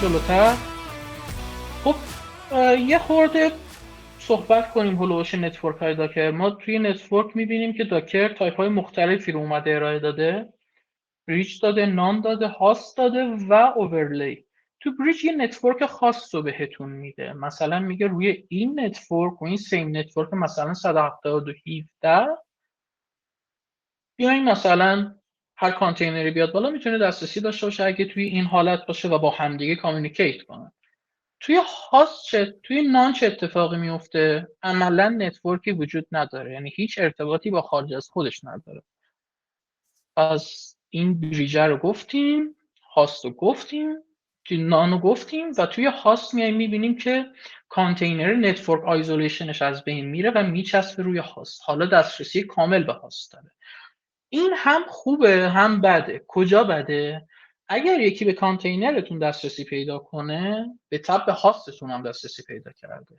جلوتر. خب یه خورده صحبت کنیم هلوش نتورک های داکر. ما توی نتورک میبینیم که داکر تایپ های مختلفی رو اومده ارائه داده. بریج داده، نان داده، هاست داده و اوورلی. تو بریج یه نتورک خاص رو بهتون میده. مثلا میگه روی این نتورک و این سیم نتورک مثلا 172.17 بیاین مثلا هر کانتینری بیاد بالا میتونه دسترسی داشته باشه اگه توی این حالت باشه و با همدیگه کامیونیکیت کنن. توی هاست توی نان چه اتفاقی میفته؟ عملا نتورکی وجود نداره، یعنی هیچ ارتباطی با خارج از خودش نداره. پس این بریجر رو گفتیم، هاست رو گفتیم، توی نان رو گفتیم و توی هاست میایم میبینیم که کانتینر نتورک آیزولیشنش از بین میره و میچسبه روی هاست. حالا دسترسی کامل به هاست داره. این هم خوبه هم بده. کجا بده؟ اگر یکی به کانتینرتون دسترسی پیدا کنه، به تب هاستتون هم دسترسی پیدا کرده.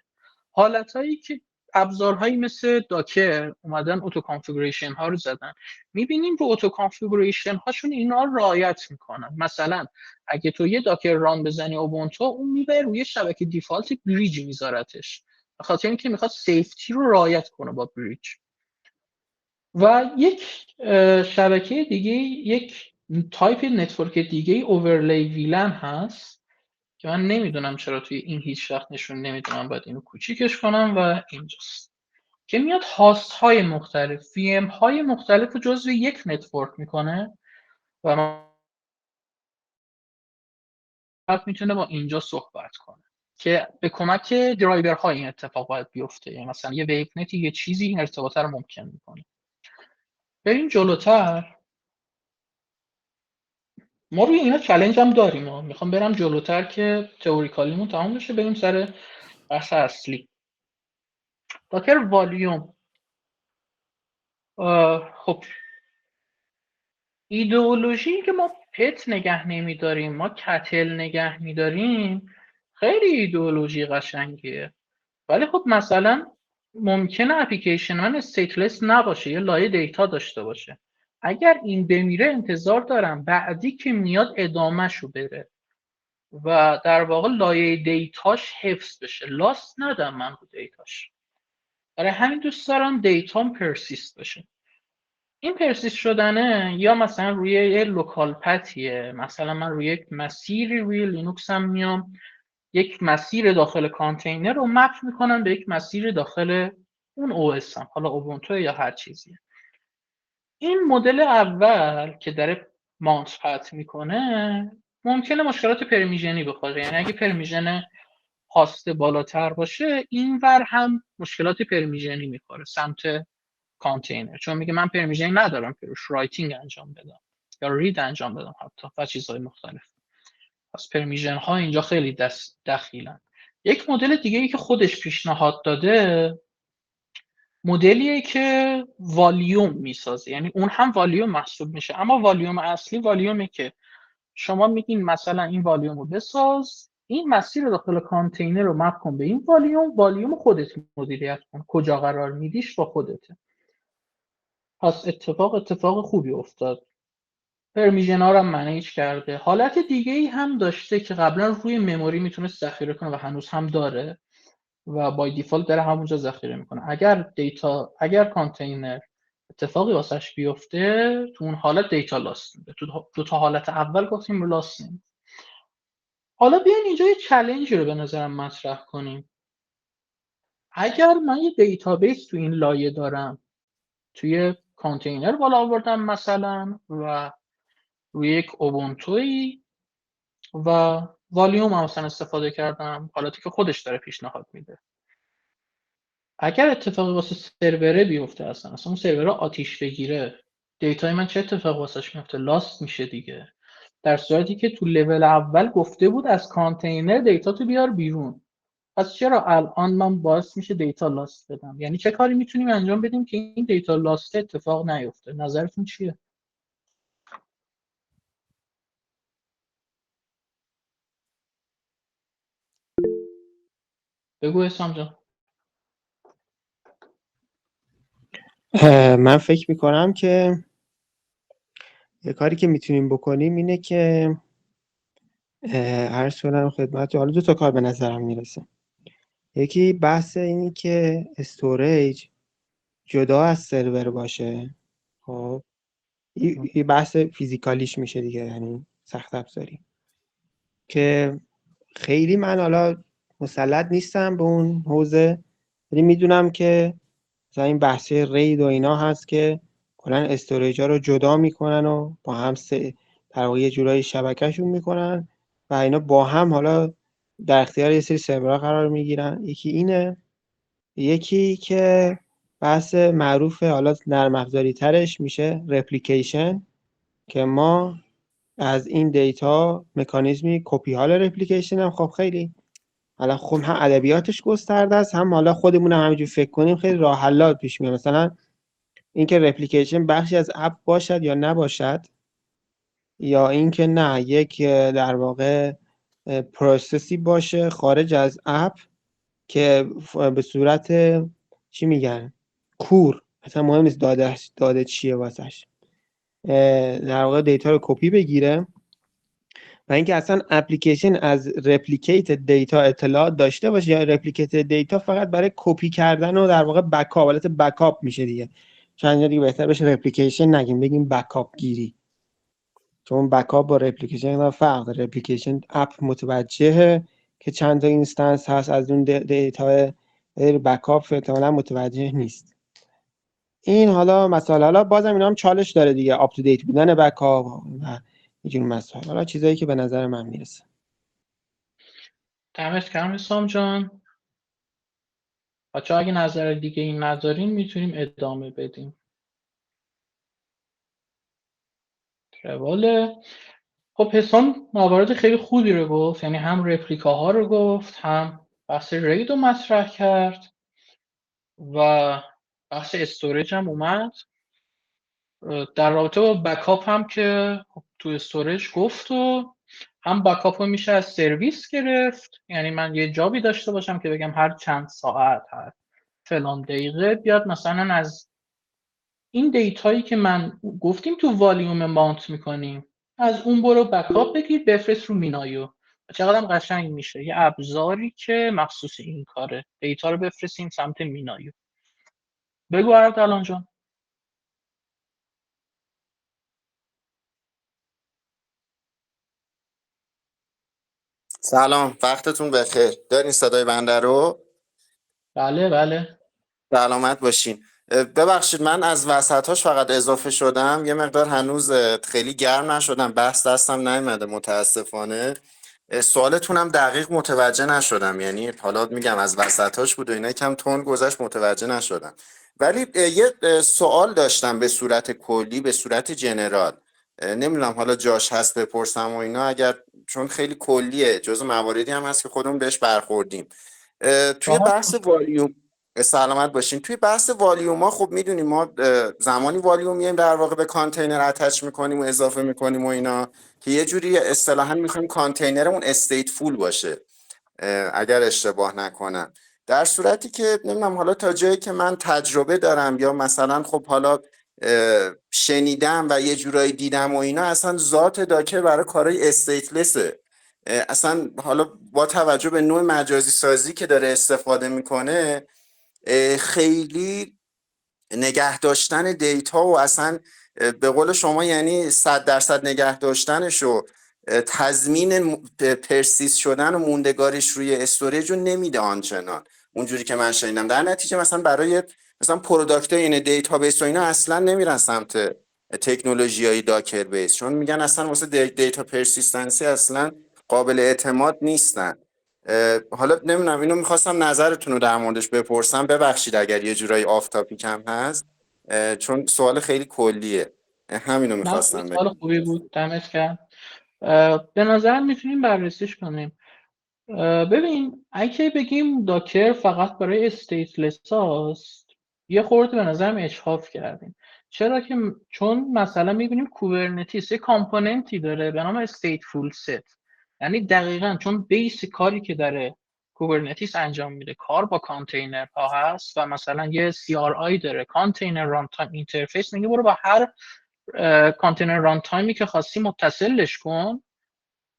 حالتهایی که ابزارهایی مثل داکر اومدن اتو کانفیگوریشن ها رو زدن، میبینیم رو اتو کانفیگوریشن هاشون اینا رو رعایت میکنن. مثلا اگه تو یه داکر ران بزنی اوبونتو، اون میبره روی شبکه دیفالت بریج میذارتش، به خاطر اینکه میخواد سیفتی رو رعایت کنه با بریج. و یک شبکه دیگه، یک تایپ نتورک دیگه اوورلی ویلن هست که من نمیدونم چرا توی این هیچ وقت نشون نمیدونم، باید اینو کوچیکش کنم و اینجاست که میاد هاست های مختلف، وی ام های مختلف رو جزو یک نتورک میکنه و من میتونه با اینجا صحبت کنه که به کمک درایور های این اتفاق باید بیفته. یعنی مثلا یه ویو نتی یه چیزی این ارتباط رو ممکن میکنه. بریم جلوتر. ما روی اینا چالش هم داریم. میخوام برم جلوتر که تئوریکالیمون تمام بشه، بریم سر بحث اصلی. داکر والیوم. خب ایدئولوژی که ما پت نگه نمیداریم، ما کتل نگه میداریم، خیلی ایدئولوژی قشنگیه. ولی خب مثلا ممکنه اپلیکیشن من استیتلس نباشه، یه لایه دیتا داشته باشه. اگر این بمیره انتظار دارم بعدی که میاد ادامهشو بره و در واقع لایه دیتاش حفظ بشه، لاست ندم من رو دیتاش. برای همین دوست دارم دیتام پرسیست بشه. این پرسیست شدنه یا مثلا روی یه لوکال پتیه، مثلا من روی یک مسیری روی لینوکس هم میام یک مسیر داخل کانتینر رو مپ میکنم به یک مسیر داخل اون او اس هم، حالا اوبونتو یا هر چیزیه. این مدل اول که داره مانت پت میکنه ممکنه مشکلات پرمیژنی بخوره. یعنی اگه پرمیژن هاست بالاتر باشه، این ور هم مشکلات پرمیژنی میخوره سمت کانتینر، چون میگه من پرمیژنی ندارم که روش رایتینگ انجام بدم یا رید انجام بدم حتی و چیزهای مختلف. پس پرمیژن ها اینجا خیلی دخیلن. یک مدل دیگه ای که خودش پیشنهاد داده مدلیه که والیوم میسازه. یعنی اون هم والیوم محسوب میشه، اما والیوم اصلی والیومه که شما میگین مثلا این والیوم رو بساز، این مسیر رو داخل کانتینر رو مپ کن به این والیوم خودت مدیریت کن، کجا قرار میدیش با خودته. پس اتفاق خوبی افتاد. پرمیژن ها رو هم منیج کرده. حالت دیگه ای هم داشته که قبلا روی مموری میتونست ذخیره کنه و هنوز هم داره و بای دیفالت داره همونجا ذخیره میکنه. اگر کانتینر اتفاقی واسش بیفته، تو اون حالت دیتا لاست میده. تو دو تا حالت اول گفتیم لاست نمیده. حالا بیاین اینجا یه چالش رو به نظرم مطرح کنیم. اگر من یه دیتابیس تو این لایه دارم، توی کانتینر بالا آوردم مثلا و روی یک اوبونتوی و والیوم هم مثلا استفاده کردم، حالتی که خودش داره پیشنهاد میده. اگر اتفاقی واسه سروره بیفته، اصلا اون سرور آتیش بگیره، دیتای من چه اتفاق واسش میفته؟ لاست میشه دیگه. در صورتی که تو لول اول گفته بود از کانتینر دیتا تو بیار بیرون. پس چرا الان من باعث میشه دیتا لاست بدم؟ یعنی چه کاری میتونیم انجام بدیم که این دیتا لاست اتفاق نیفته؟ نظرتون چیه؟ بگو اسام جان. من فکر میکنم که یه کاری که میتونیم بکنیم اینه که عرض کنم خدمت. حالا 2 تا کار به نظرم میرسه. یکی بحث اینی که استوریج جدا از سرور باشه. خب این بحث فیزیکالیش میشه دیگه، یعنی سخت افزاری، که خیلی من حالا مسلط نیستم به اون حوزه، ولی میدونم که مثلا این بحث رید و اینا هست که کلا استوریج ها رو جدا میکنن و با هم در واقع یه جورایی شبکهشون میکنن و اینا با هم حالا در اختیار یه سری سرورها قرار میگیرن. یکی اینه. یکی که بحث معروف حالا نرم افزاری ترش میشه رپلیکیشن، که ما از این دیتا مکانیزمی کپی حال رپلیکیشن هم خب خیلی حالا خب هم ادبیاتش گسترده است، هم حالا خودمون هم همینجوری فکر کنیم خیلی راه حلات پیش میاد. مثلا اینکه رپلیکیشن بخشی از اپ باشد یا نباشد، یا اینکه نه یک در واقع پروسسی باشه خارج از اپ که به صورت چی میگن کور، مثلا مهم نیست داده چیه واسش، در واقع دیتا رو کپی بگیره، و اینکه اصلا اپلیکیشن از رپلیکیت دیتا اطلاعات داشته باشه یا رپلیکیت دیتا فقط برای کپی کردن و در واقع بکاپ، حالت بکاپ میشه دیگه. چند دیگه بهتر بشه رپلیکیشن نگیم، بگیم بکاپ گیری، چون بکاپ با رپلیکیشن فرق داره. رپلیکیشن اپ متوجهه که چند تا اینستنس هست از اون دیتا، بکاپ احتمالاً متوجه نیست. این حالا مسائل، حالا بازم اینا هم چالش داره دیگه، آپ تو دیت بودن بکاپ و اینجور مسائل، حالا چیزایی که به نظر من میرسه. دمت گرم حسام جان. بچه اگه نظر دیگه این ندارین میتونیم ادامه بدیم. رواله. خب حسام موارد خیلی خوبی رو گفت، یعنی هم رپلیکاها رو گفت، هم بحث رید رو مطرح کرد و بحث استوریج هم اومد. در رابطه با بکاپ هم که تو استوریج گفت، و هم بکاپ رو میشه از سرویس گرفت، یعنی من یه جابی داشته باشم که بگم هر چند ساعت، هر فلان دقیقه بیاد مثلا از این دیتایی که من گفتیم تو والیوم ماونت میکنیم، از اون برو بکاپ بگیر بفرست رو مینایو. چقدر قشنگ میشه، یه ابزاری که مخصوص این کاره، دیتا رو بفرستیم سمت مینایو. بگو الان جان. سلام، وقتتون بخیر. دارین صدای بنده رو؟ بله بله. سلامت باشین. ببخشید من از وسطاش فقط اضافه شدم، یه مقدار هنوز خیلی گرم نشدم، بحث دستم نیومده متاسفانه. سوالتونم دقیق متوجه نشدم، یعنی حالا میگم از وسطاش بود و اینا کم تند گذشت متوجه نشدم. ولی یه سوال داشتم به صورت کلی، به صورت جنرال. نمیدونم حالا جاش هست بپرسم و اینا، اگر چون خیلی کلیه، جزو مواردی هم هست که خودمون بهش برخوردیم. توی راحت بحث والیوم، سلامت باشین. توی بحث والیوم ها خب میدونیم ما زمانی والیوم میایم در واقع به کانتینر اتچ میکنیم و اضافه میکنیم و اینا، که یه جوری اصطلاحا میخوایم کانتینرمون استیت فول باشه اگر اشتباه نکنم. در صورتی که نمیدونم حالا تا جایی که من تجربه دارم یا مثلا خب حالا شنیدم و یه جورایی دیدم و اینا، اصلا ذات داکر برای کارهای استیتلسه. اصلا حالا با توجه به نوع مجازی سازی که داره استفاده میکنه، خیلی نگه داشتن دیتا و اصلا به قول شما یعنی 100% نگه داشتنش و تضمین پرسیس شدن و موندگاریش روی استوریج رو نمیده آنچنان اونجوری که من شنیدم. در نتیجه مثلا برای مثلا پروداکت این دیتابیس و اینا اصلا نمیرن سمت تکنولوژی های داکر بیس، چون میگن اصلا واسه دیتا پرسیستنسی اصلا قابل اعتماد نیستن. حالا نمیدونم، اینو میخواستم نظرتون رو در موردش بپرسم، ببخشید اگر یه جورایی آف تاپیک هم هست، چون سوال خیلی کلیه. همینو نه خیلی میخواستم سوال بگم. خوبی بود، دمت گرم. به نظر میتونیم بررسیش کنیم. ببین اگه بگیم داکر فقط برای استیتلس هاست، یه خورده به نظرم اجحاف کردیم. چرا که چون مثلا میبینیم کوبرنتیس یه کامپوننتی داره به نام stateful set، یعنی دقیقا چون بیس کاری که داره کوبرنتیس انجام میده کار با کانتینرها هست، و مثلا یه CRI داره، کانتینر ران تایم اینترفیس، میگه برو با هر کانتینر ران تایمی که خواستی متصلش کن،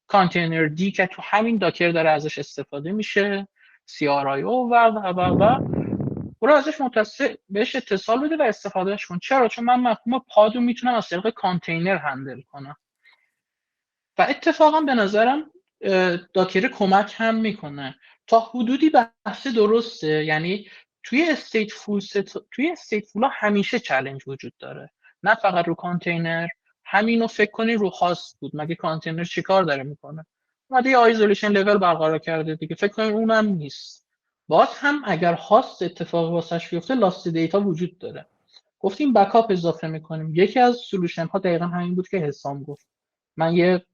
کانتینر دی که تو همین داکر داره ازش استفاده میشه، CRIO و برو ازش بهش اتصال بده و استفادهش کن. چرا؟ چون من مفهوم پاد رو میتونم از طریق کانتینر هندل کنم و اتفاقا به نظرم داکر کمک هم میکنه تا حدودی. بحث درسته، یعنی توی استیتفول ها همیشه چالش وجود داره، نه فقط رو کانتینر. همینو فکر کنی رو هاست بود، مگه کانتینر چیکار داره میکنه؟ اومده یه آیزولیشن لول برقرار کرده دیگه، فکر کنی اونم نیست. باز هم اگر هاست اتفاق واسش بیفته لاست دیتا وجود داره. گفتیم بکاپ اضافه میکنیم. یکی از سولوشن ها دقیقا همین بود که حسام گفت. من یه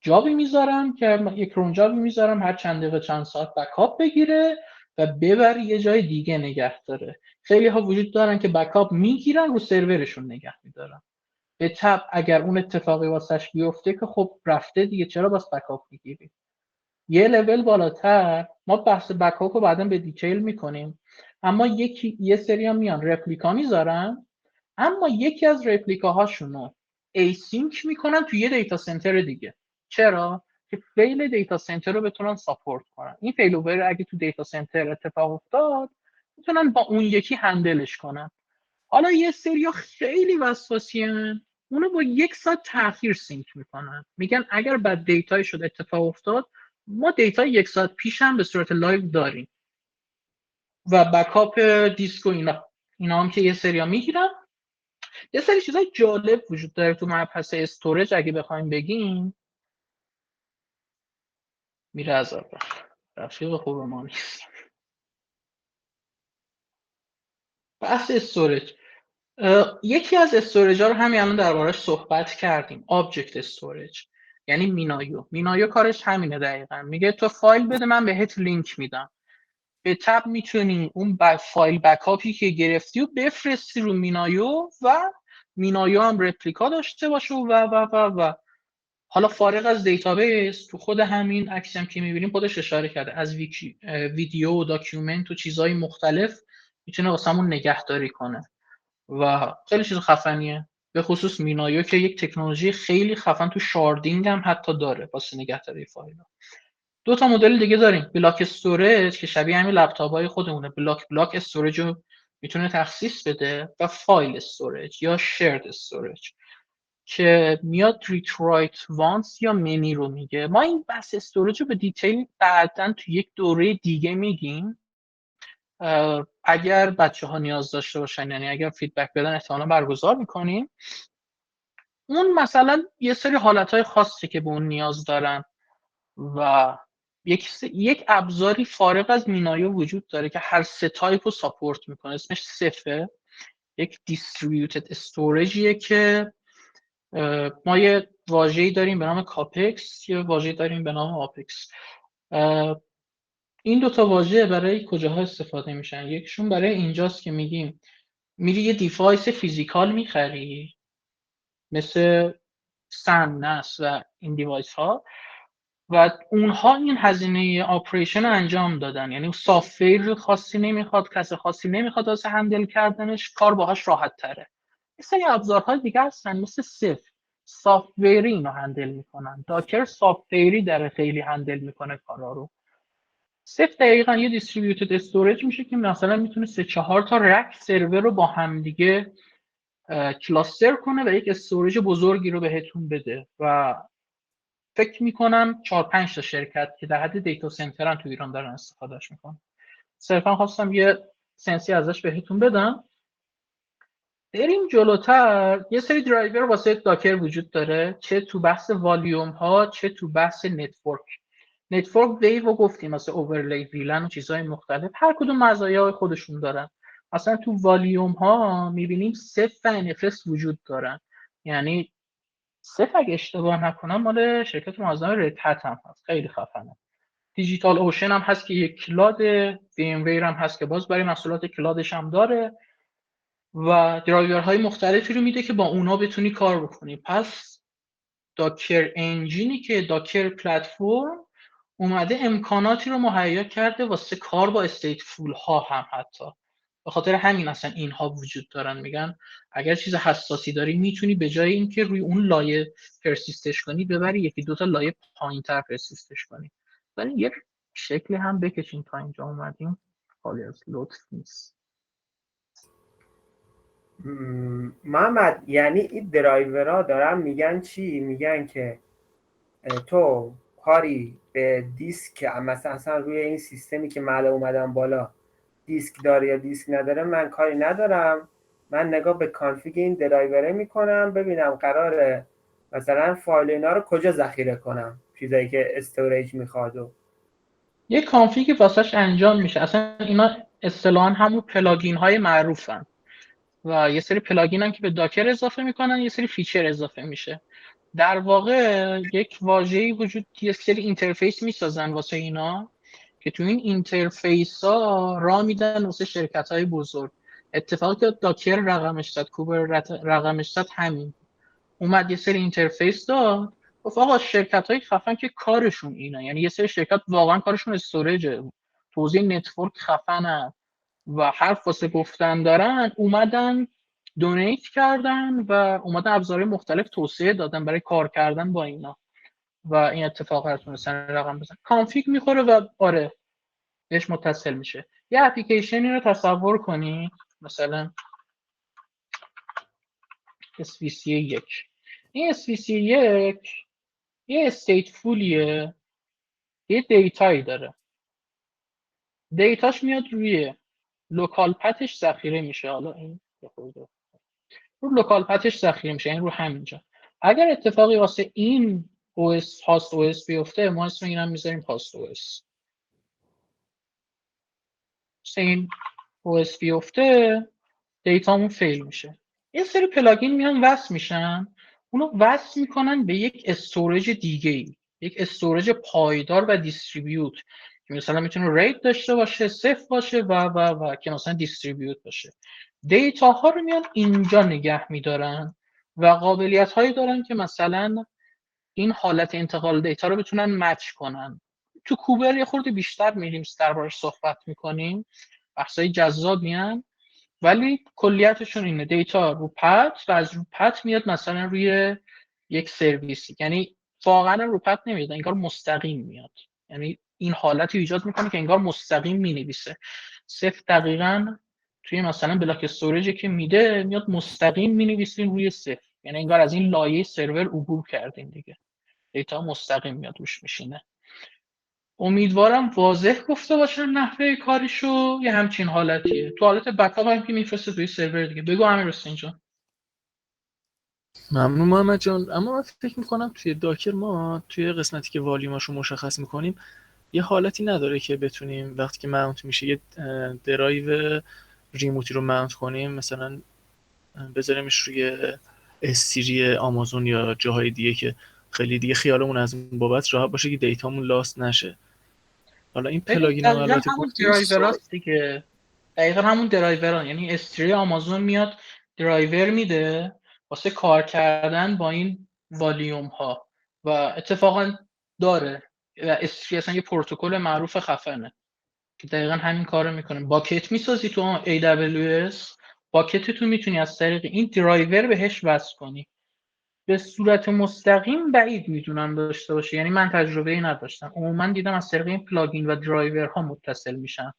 جابی میذارم که یک کرون جابی میذارم هر چند دقیقه چند ساعت بکاپ بگیره و ببر یه جای دیگه نگه داره. خیلی ها وجود دارن که بکاپ میگیرن رو سرورشون نگه میدارن. به طب اگر اون اتفاقی واسش بیفته که خب رفته دیگه، چرا باز بکاپ میگیری؟ یه لول بالاتر ما بحث بکاپ رو بعدا به دیتیل میکنیم، اما یه سری هم میان رپلیکا میذارن، اما یکی از رپلیکاهاشونو ایسینک میکنن توی یه دیتا سنتر دیگه. چرا؟ که فیل دیتا سنتر رو بتونن ساپورت کنن. این فیل اوور اگه تو دیتا سنتر اتفاق افتاد میتونن با اون یکی هندلش کنن. حالا یه سری خیلی وسواسیان، اونو با 1 ساعت تاخیر سینک میکنن، میگن اگر بعد دیتای شد اتفاق افتاد ما دیتا 1 ساعت پیش هم به صورت لایو داریم و بکاپ دیسک و اینا هم که یه سری میگیرن. یه سری چیزای جالب وجود داره تو مبحث استوریج اگه بخوایم بگیم. میره از اول رفیق خوب ما نیست. بحث استوریج، یکی از استوریج ها رو همین الان دربارش صحبت کردیم، آبجکت استوریج، یعنی مینایو کارش همینه دقیقا. میگه تو فایل بده من بهت لینک میدم، به تب میتونی اون فایل بکاپی که گرفتی و بفرستی رو مینایو و مینایو هم رپلیکا داشته باشه و حالا فارغ از دیتابیس تو خود همین عکسی هم که میبینیم خودش اشاره کرده از ویدیو و داکیومنت و چیزهای مختلف میتونه واسمون نگهداری کنه و خیلی چیز خفنیه. به خصوص مینایو که یک تکنولوژی خیلی خفن تو شاردینگ هم حتی داره واسه نگهداری فایل‌ها. 2 تا مدل دیگه داریم، بلاک استوریج که شبیه همین لپتاپ‌های خودمونه، بلاک استوریج رو میتونه تخصیص بده، و فایل استوریج یا شیرد استوریج که میاد ریت رایت وانس یا منی رو میگه. ما این بحث استوریج رو به دیتیل بعداً تو یک دوره دیگه میگیم اگر بچه ها نیاز داشته باشن، یعنی اگر فیدبک بدن احتمالا برگزار میکنیم. اون مثلا یه سری حالتهای خاصی که به اون نیاز دارن و یک ابزاری فارغ از مینایو وجود داره که هر 3 تایپ رو ساپورت میکنه، اسمش سفه. یک دیستریبیوتد استوریجیه که ما یه واژه‌ای داریم به نام کاپکس، یه واژه‌ای داریم به نام آپکس. این 2 تا واژه برای کجاها استفاده میشن؟ یکیشون برای اینجاست که میگیم میری یه دیوایس فیزیکال میخری مثل سن، نس و این دیوایس ها و اونها این هزینه آپریشن انجام دادن، یعنی سافت‌ویر خاصی نمیخواد، کس خاصی نمیخواد واسه هندل کردنش، کار باهاش راحت تره. مثل یه ابزارهای دیگه هستن مثل سافت‌ویری اینو هندل میکنن. داکر سافت‌ویری در خیلی هندل میکنه کارا رو. دقیقاً یه دیستریبیوتد استوریج میشه که مثلا میتونه 3-4 تا رک سرور رو با هم دیگه کلاستر کنه و یک استوریج بزرگی رو بهتون بده و فکر میکنم 4-5 تا شرکت که در حد دیتا سنترن تو ایران دارن استفادهش میکنن. صرفا خواستم یه سنسی ازش بهتون بدم. بریم جلوتر. یه سری درایور واسه داکر وجود داره، چه تو بحث والیوم ها چه تو بحث نتورک ویو رو گفتیم، مثلا اوورلی ویلن و چیزهای مختلف، هر کدوم مزایای خودشون دارن. مثلا تو والیوم ها میبینیم سف و NFS وجود دارن، یعنی سف اگه اشتباه نکنم مال شرکت معظم رد هت هم هست، خیلی خفنه. دیجیتال اوشن هم هست که یک کلاد، ویم ویر هم هست که باز برای محصولات کلادش هم داره و درایورهای مختلفی رو میده که با اونا بتونی کار بکنی. پس داکر انجینی که داکر پلتفرم اومده امکاناتی رو مهیا کرده واسه کار با استیتفول ها هم حتی. به خاطر همین اصلا اینها وجود دارن. میگن اگر چیز حساسی داری میتونی به جای اینکه روی اون لایه پرسیستش کنی ببری یکی دوتا لایه پایینتر پرسیستش کنی. ولی یه شکلی هم بکشیم تا اینجا اومدیم، خالی از لطف نیست. محمد یعنی این درایورها دارن میگن چی؟ میگن که تو کاری به دیسک مثلا روی این سیستمی که من اومدم بالا دیسک داره یا دیسک نداره من کاری ندارم، من نگاه به کانفیگ این درایوره میکنم ببینم قراره مثلا فایل اینا رو کجا ذخیره کنم، چیزایی که استوریج میخواد و یه کانفیگ واسش انجام میشه. اصلا اینا اصطلاحاً همون پلاگین های معروفن و یه سری پلاگین هم که به داکر اضافه میکنن، یه سری فیچر اضافه میشه. در واقع یک واژه‌ای وجود، یه سری اینترفیس میسازن واسه اینا که تو این اینترفیس ها راه میدن واسه شرکت های بزرگ. اتفاقی که داکر رقمش زد، کوبر رقمش زد، همین اومد یه سری اینترفیس داد، گفت آقا شرکت های خفن که کارشون اینه، یعنی یه سری شرکت واقعا کارشون استوریجه، توزیع نتورک خفنه و حرف واسه گفتن دارن، اومدن دونیت کردن و اومدن ابزارهای مختلف توسعه دادن برای کار کردن با اینا و این اتفاق رو تونستن رقم بزنن. کانفیگ میخوره و آره بهش متصل میشه. یه اپلیکیشنی رو تصور کنی مثلا SVC1. این SVC1 یه استیتفولیه، یه دیتایی داره، دیتاش میاد روی لوکال پتش ذخیره میشه. حالا این رو لوکال پتش ذخیره میشه، یعنی رو همینجا. اگر اتفاقی واسه این OS هاست OS بیفته، ما اسم اینم میذاریم هاست OS. واسه این OS بیفته دیتامون فیل میشه. یه سری پلاگین میان وصل میشن، اونو وصل میکنن به یک استوریج دیگه ای، یک استوریج پایدار و دیستریبیوت که مثلا میتونه رید داشته باشه، صفر باشه و که مثلا دیستریبیوت باشه. دیتا ها رو میان اینجا نگه میدارن و قابلیت هایی دارن که مثلا این حالت انتقال دیتا رو بتونن مچ کنن. تو کوبر یه خورده بیشتر میریم دربارش صحبت میکنیم، بحثای جذاب میان، ولی کلیتشون اینه: دیتا رو پت و از رو پت میاد مثلا روی یک سرویسی، یعنی واقعا رو پت نمیاد، انگار مستقیم میاد. یعنی این حالتی ایجاد میکنه که انگار مستقیم مینویسه. صفر دقیقاً توی مثلا بلاک استوریجی که میده میاد مستقیم مینویسین روی صفر، یعنی انگار از این لایه سرور عبور کردین دیگه، دیتا مستقیم میاد روش میشینه. امیدوارم واضح گفته باشم نحوه کاریشو. یه همچین حالتیه. تو حالت بکاپ هم که میفرسته توی سرور دیگه. بگو امیر حسین جان. ممنون محمد جان. اما من فکر میکنم توی داکر ما توی قسمتی که والیوماشو مشخص میکنیم یه حالتی نداره که بتونیم وقتی که ماونت میشه یه درایو ریموتی رو ماونت کنیم، مثلا بذاریمش روی استیری آمازون یا جاهای دیگه که خیلی دیگه خیالمون از اون بابت راحت باشه که دیتامون لاست نشه. حالا این پلاگین ها دقیقاً البته همون گفتیم درایوراست دیگه. دقیقاً همون درایوران، یعنی استری آمازون میاد درایور میده واسه کار کردن با این والیوم ها و اتفاقا داره و استری اصلا یه پروتکل معروف خفنه که دقیقاً همین کارو میکنه. باکت میسازی تو AWS، باکت تو میتونی از طریق این درایور بهش وصل کنی. به صورت مستقیم بعید میدونم داشته باشه، یعنی من تجربه ای نداشتم. عموما دیدم از طریق این پلاگین و درایورها متصل میشن،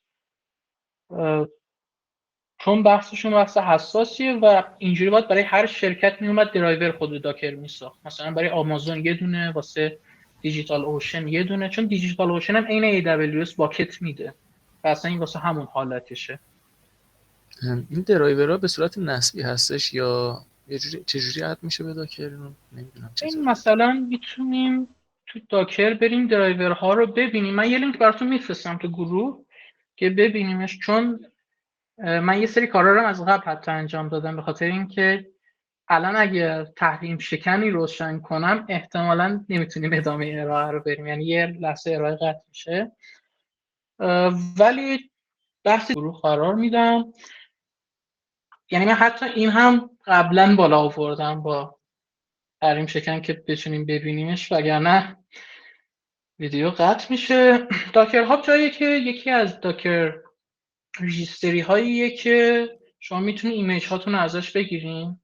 چون بحثشون بحث حساسیه و اینجوری باید برای هر شرکت میومد درایور خود داکر میساخت. مثلا برای آمازون یه دونه، واسه دیجیتال اوشن یه دونه، چون دیجیتال اوشن هم عین AWS باکت میده و اصلا این واسه همون حالتشه. این درایورها به صورت نسبی هستش یا یه جوری چجوری اد میشه به داکر؟ نمیدونم چطور. این مثلا میتونیم تو داکر بریم درایورها رو ببینیم. من یه لینک براتون میفرستم تو گروه که ببینیمش، چون من یه سری کارا رو از قبل حتی انجام دادم، به خاطر اینکه الان اگه تحریم شکنی روشن کنم احتمالاً نمیتونیم ادامه ارائه رو بریم، یعنی یه لحظه ارائه قطع میشه. ولی بحث گروه قرار میدم، یعنی من حتی این هم قبلا بالا آوردم با تحریم شکن که بتونیم ببینیمش، وگرنه ویدیو قطع میشه. داکر هاب جاییه که یکی از داکر ریجیستری هاییه که شما میتونید ایمیج هاتون رو ازش بگیرین.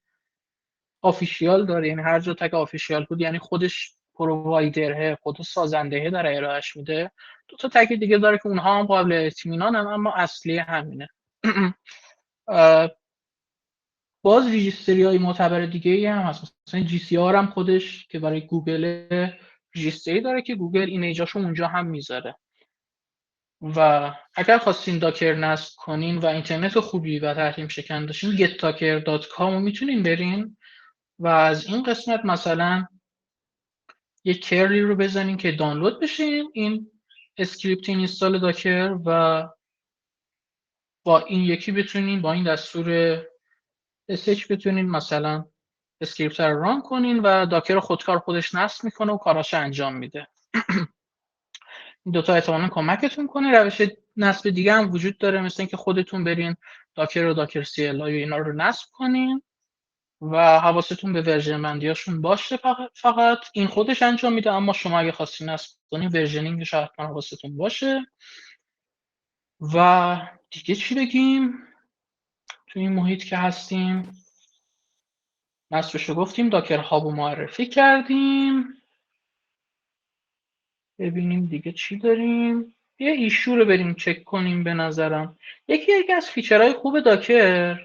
آفیشیال داره، یعنی هر جا تک آفیشیال بود یعنی خودش پرووایدره، خود سازنده داره ارائهش میده. دو تا تگ دیگه داره که اونها هم قابل اطمینانن اما اصلی همینه. باز ریجیستری های معتبر دیگه ای هم هست، مثلا جی سی آر هم خودش که برای گوگل ریجیستری داره که گوگل ایمیجاشو اونجا هم میذاره. و اگر خواستین داکر نصب کنین و اینترنت خوبی و تحریم شکن داشتین getdocker.com رو میتونین برین و از این قسمت مثلا یک کرلی رو بزنین که دانلود بشین این اسکریپت اینستال داکر و با این یکی بتونین با این دستور sh بتونین مثلا اسکریپت رو ران کنین و داکر خودکار خودش نصب میکنه و کاراش انجام میده. این دوتا احتمالاً کمکتون کنه. روش نصب دیگه هم وجود داره، مثل اینکه خودتون برین داکر و داکر سی ال اینا رو نصب کنین و حواستون به ورژن بندیاشون باشه. فقط این خودش انجام میده، اما شما اگه خواستین نصب کنین ورژنینگش حتما حواستون باشه. و دیگه چی بگیم تو این محیط که هستیم؟ نصبشو گفتیم، داکر هاب رو معرفی کردیم. ببینیم دیگه چی داریم. یه ایشو رو بریم چک کنیم. به نظرم یکی از فیچرهای خوب داکر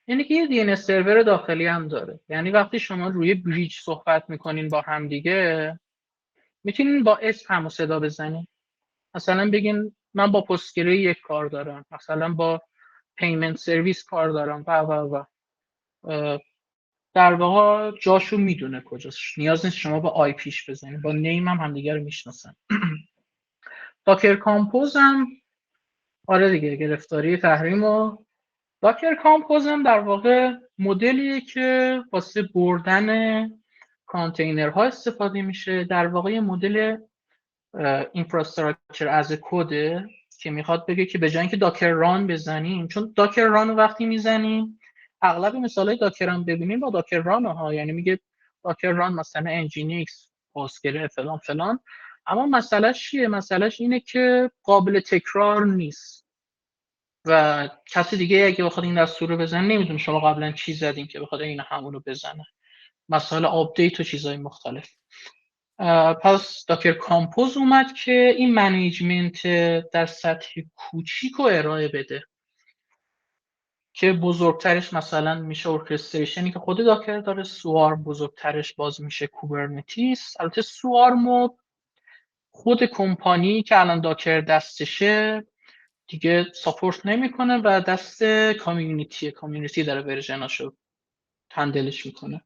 یعنی که یه دی ان اس سرور داخلی هم داره. یعنی وقتی شما روی بریج صحبت میکنین با هم دیگه میتونین با اسم هم صدا بزنین. مثلا بگین من با پستگره یک کار دارم، مثلا با پیمنت سرویس کار دارم و در واقع جاشو میدونه کجاست، نیاز نیست شما با آی پیش بزنین، با نیم هم همدیگه رو میشناسن. داکر کامپوز هم آره دیگه گرفتاری تحریم و داکر کامپوز هم در واقع مدلیه که واسه بردن کانتینرها استفاده میشه. در واقع مدل اینفراستراکچر از کده که میخواد بگه که به جای اینکه داکر ران بزنیم، چون داکر ران رو وقتی میزنیم اغلب مثالای داکر هم ببینیم با داکر ران ها، یعنی میگه داکر ران مثلا انجینیکس پوستگره فلان فلان، اما مسئلهش چیه؟ مسئلهش اینه که قابل تکرار نیست و کسی دیگه اگه بخواد این دستور رو بزنه نمیدونه شما قبلا چی زدین که بخواد این همون رو بزنه، مسائل آپدیت و چیزهای مختلف. پس داکر کامپوز اومد که این منیجمنت در سطح کوچیک رو ارائه بده که بزرگترش مثلا میشه ارکستریشنی که خود داکر داره، سوارم بزرگترش باز میشه کوبرنتیس. البته سوارم خود کمپانی که الان داکر دستشه دیگه ساپورت نمیکنه و دست کامیونیتی داره ورژناشو هندلش میکنه.